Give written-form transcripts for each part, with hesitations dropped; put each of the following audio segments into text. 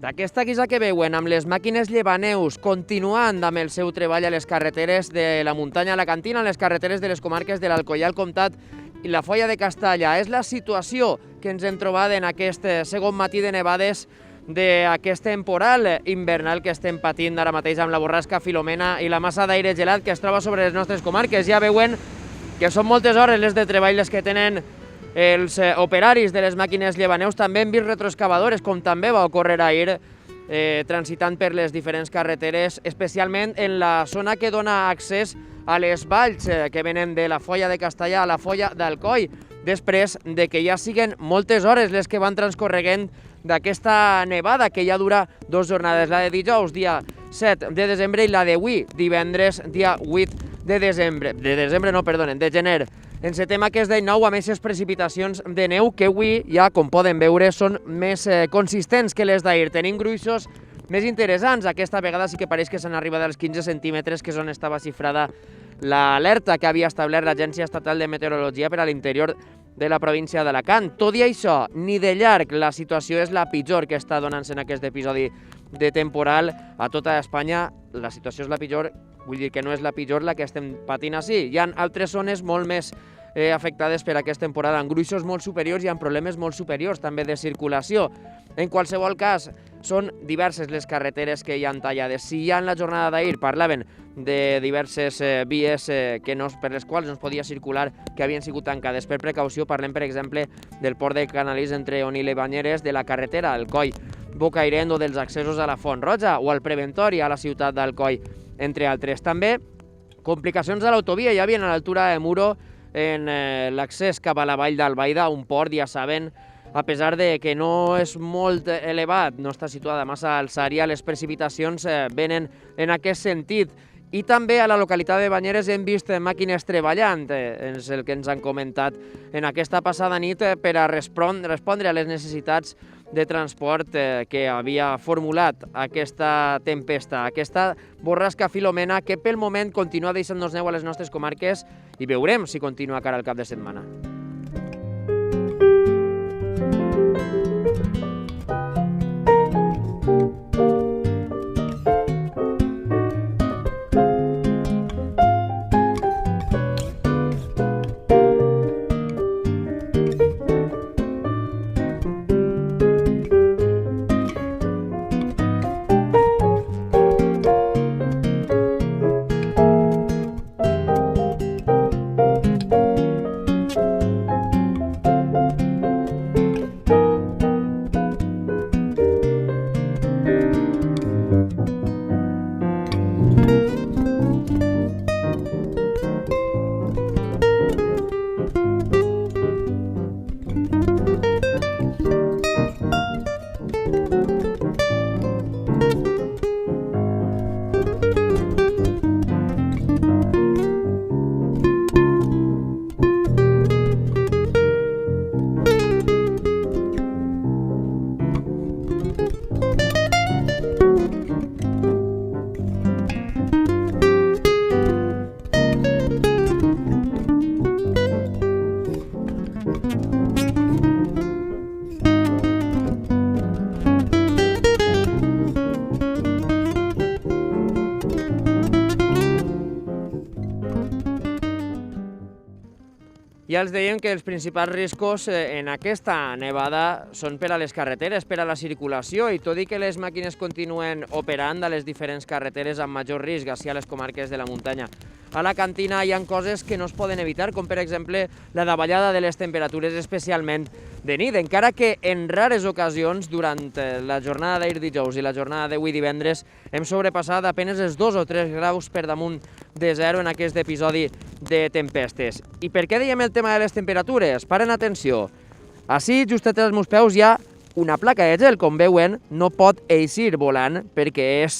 Aquesta guisa que veuen amb les màquines llevaneus continuant amb el seu treball a les carreteres de la muntanya alacantina, a les carreteres de les comarques de l'Alcoià, el Comtat i la Foia de Castalla. És la situació que ens hem trobat en aquest segon matí de nevades d'aquest temporal invernal que estem patint ara mateix amb la borrasca Filomena i la massa d'aire gelat que es troba sobre les nostres comarques. Ja veuen que són moltes hores les de treball les que tenen els operaris de les màquines llevaneus. També hem vist retroexcavadores, com també va ocórrer ahir, transitant per les diferents carreteres, especialment en la zona que dona accés a les valls que venen de la Foia de Castalla a la Foia d'Alcoi, després de que ja siguen moltes hores les que van transcorreguent d'aquesta nevada que ja dura 2 jornades, la de dijous, dia 7 de desembre, i la d'avui, divendres, dia 8 de gener. Encetem aquest d'any nou amb aquestes precipitacions de neu que avui ja, com poden veure, són més consistents que les d'ahir. Tenim gruixos més interessants. Aquesta vegada sí que pareix que s'han arribat als 15 centímetres, que és on estava xifrada l'alerta que havia establert l'Agència Estatal de Meteorologia per a l'interior de la província d'Alacant. Tot i això, ni de llarg la situació és la pitjor que està donant-se en aquest episodi de temporal a tota Espanya. La situació és la pitjor, vull dir que no és la pitjor la que estem patint així. Hi ha altres zones molt més afectades per aquest temporal, amb gruixos molt superiors i amb problemes molt superiors també de circulació. En qualsevol cas, són diverses les carreteres que hi han tallades. Si ja en la jornada d'ahir parlaven de diverses vies per les quals no es podia circular, que havien sigut tancades per precaució, parlem, per exemple, del port de Canalís entre Onil i Banyeres, de la carretera Alcoi Bocairent o dels accessos a la Font Roja o al Preventori a la ciutat d'Alcoi, entre altres. També complicacions a l'autovia, ja havien a l'altura de Muro en l'accés cap a la vall d'Albaida, un port, ja saben, a pesar de que no és molt elevat, no està situada massa alçària, les precipitacions venen en aquest sentit. I també a la localitat de Banyeres hem vist màquines treballant, és el que ens han comentat en aquesta passada nit, per a respondre a les necessitats de transport que havia formulat aquesta tempesta, aquesta borrasca Filomena, que pel moment continua deixant-nos neu a les nostres comarques i veurem si continua cara al cap de setmana. Ja els dèiem que els principals riscos en aquesta nevada són per a les carreteres, per a la circulació, i tot i que les màquines continuen operant a les diferents carreteres amb major risc, així a les comarques de la muntanya alacantina, hi ha coses que no es poden evitar, com per exemple la davallada de les temperatures, especialment de nit, encara que en rares ocasions durant la jornada d'ahir dijous i la jornada d'avui divendres hem sobrepassat apenes els 2 o 3 graus per damunt de zero en aquest episodi de tempestes. I per què dèiem el tema de les temperatures? Paren atenció. Així, justet als meus peus, hi ha una placa de gel, com veuen, no pot eixir volant perquè és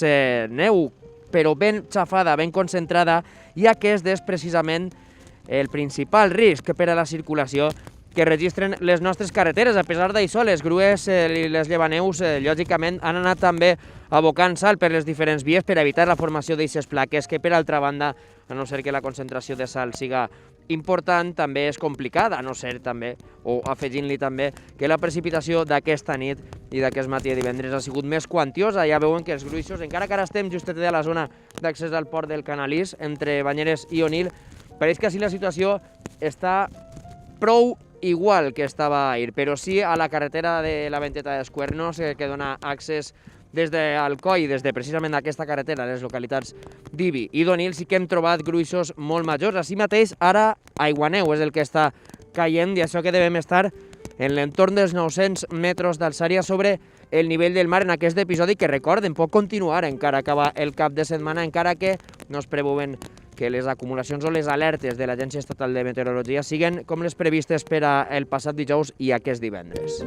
neu, però ben xafada, ben concentrada, i aquest és precisament el principal risc per a la circulació que registren les nostres carreteres. A pesar d'això, les grues i les llevaneus, lògicament, han anat també abocant sal per les diferents vies per evitar la formació d'aixes plaques que, per altra banda, a no ser que la concentració de sal siga important també és complicada, a no ser també, o afegint-li també, que la precipitació d'aquesta nit i d'aquest matí de divendres ha sigut més quantiosa. Ja veuen que els gruixos, encara que ara estem justet a la zona d'accés al port del Canalís, entre Banyeres i Onil, pareix que així la situació està prou igual que estava ahir, però sí a la carretera de la Venteta dels Cuernos, que dona accés des d'Alcoi, des de precisament aquesta carretera, a les localitats d'Ibi i d'Onil, sí que hem trobat gruixos molt majors. Així mateix, ara aiguaneu és el que està caient i això que devem estar en l'entorn dels 900 metres d'alçària sobre el nivell del mar en aquest episodi, que recorden, pot continuar encara acaba el cap de setmana, encara que no es preveuen que les acumulacions o les alertes de l'Agència Estatal de Meteorologia siguen com les previstes per al passat dijous i aquest divendres.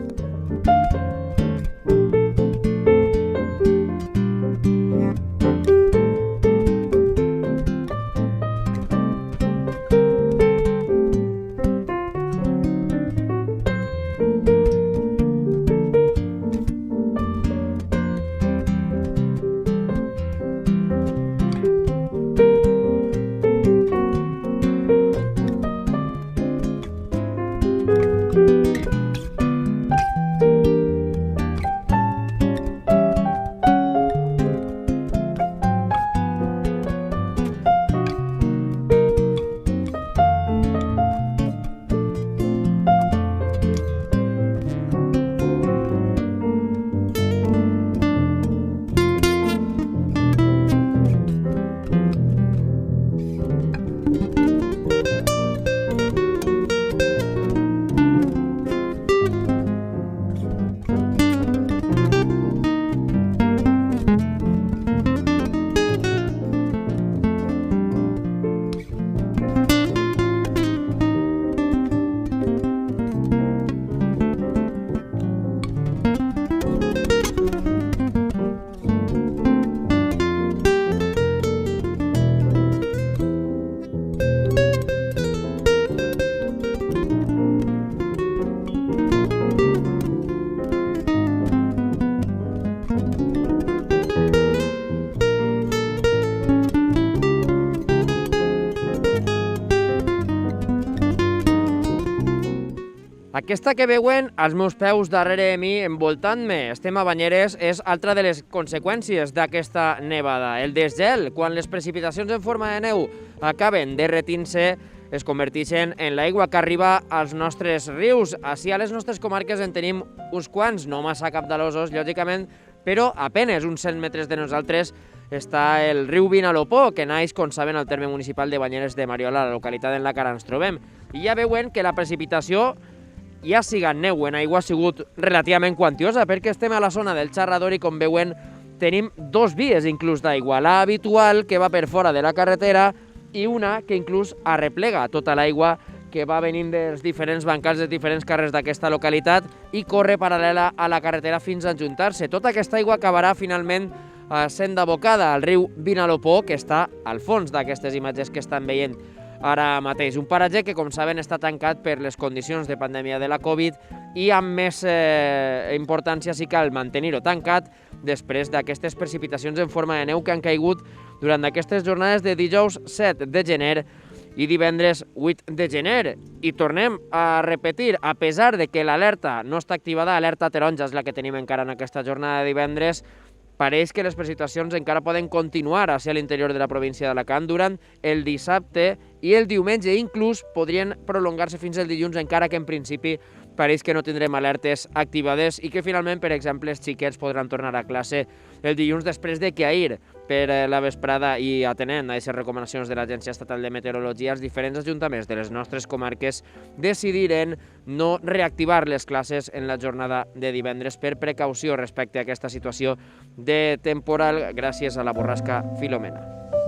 Aquesta que veuen als meus peus darrere de mi, envoltant-me, estem a Banyeres, és altra de les conseqüències d'aquesta nevada. El desgel, quan les precipitacions en forma de neu acaben derretint-se, es converteixen en l'aigua que arriba als nostres rius. Així a les nostres comarques en tenim uns quants, no massa capdalosos, lògicament, però a penes uns 100 metres de nosaltres està el riu Vinalopó, que naix, com saben, al terme municipal de Banyeres de Mariola, la localitat en la que ara ens trobem. I ja veuen que la precipitació, ja siga neu o en aigua, ha sigut relativament quantiosa, perquè estem a la zona del xarrador i, com veuen, tenim dos vies inclús d'aigua, la habitual, que va per fora de la carretera, i una que inclús arreplega tota l'aigua que va venint dels diferents bancals dels diferents carrers d'aquesta localitat i corre paral·lela a la carretera fins a ajuntar-se. Tota aquesta aigua acabarà finalment sent abocada al riu Vinalopó, que està al fons d'aquestes imatges que estan veient ara mateix. Un paratge que, com saben, està tancat per les condicions de pandèmia de la Covid i amb més importància sí cal mantenir-ho tancat després d'aquestes precipitacions en forma de neu que han caigut durant aquestes jornades de dijous 7 de gener i divendres 8 de gener. I tornem a repetir, a pesar de que l'alerta no està activada, alerta taronja és la que tenim encara en aquesta jornada de divendres, pareix que les precipitacions encara poden continuar hacia l'interior de la província d'Alacant durant el dissabte i el diumenge, inclús podrien prolongar-se fins al dilluns, encara que en principi pareix que no tindrem alertes activades i que finalment, per exemple, els xiquets podran tornar a classe el dilluns després de que ahir, per la vesprada i atenent a aquestes recomanacions de l'Agència Estatal de Meteorologia, els diferents ajuntaments de les nostres comarques decidiren no reactivar les classes en la jornada de divendres per precaució respecte a aquesta situació de temporal gràcies a la borrasca Filomena.